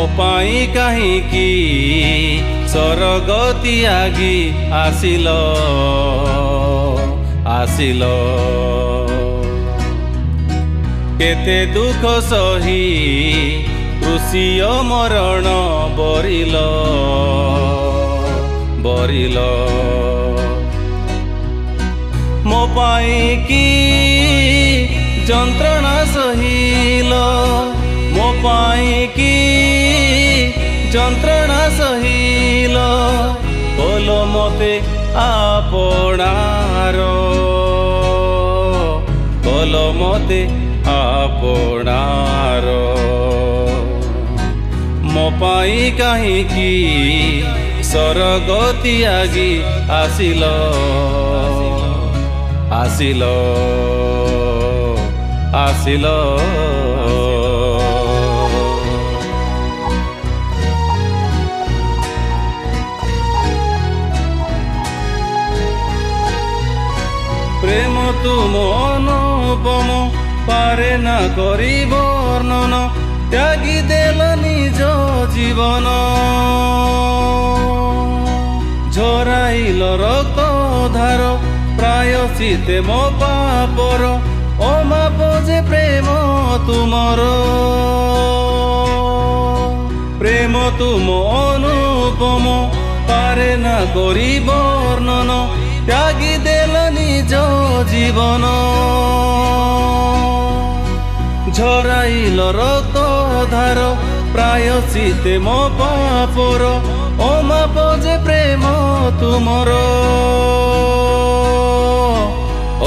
मो पाई काहींकि स्वर्ग त्यागी आसिल आसिल केते दुख सही कृषिय मरण बरिल बरिल मो पाई कि जंत्रणा सहिल मो पाई कि जंत्रणा सहिल बोल मते आपणार बोल मते आपणार मो पाई काहींकि स्वर्ग त्यागी आसिल आसिल आसिल प्रेम तुम अनुपम पारे ना करी वर्णन त्यागी देल निज जीवन झराइल रक्त धार प्रायश्चिते मो पापर अमाप जे प्रेम तुमर प्रेम तुम अनुपम पारे ना करी वर्णन त्यागी देल निज जीवन झराइल रक्त धार प्रायश्चिते मो पापर अमाप जे प्रेम तुमर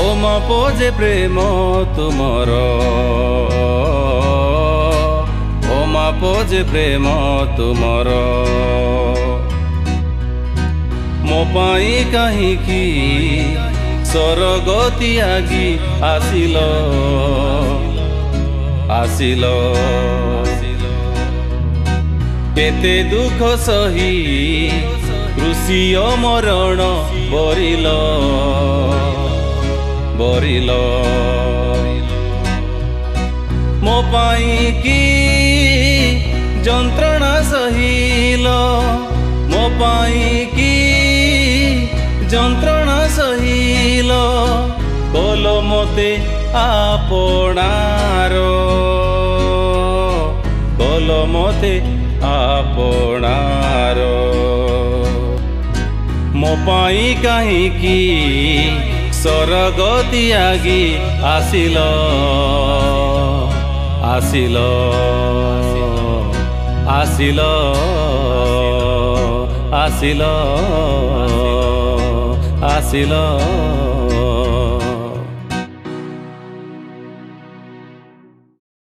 अमाप जे प्रेम तुमर अमाप जे प्रेम तुमर मो पाई काहींकि स्वर्ग त्यागी आसिल आसिल केते दुख सही कृषिय मरण बरिल बरिल मो पाई कि जंत्रणा सहिल मो पाई कि जंत्रणा सहिल बोल मते आपणार बोल मते आपणार मो पाई काहींकि स्वर्ग त्यागी आसिल आसिल आसिल आसिल आसिल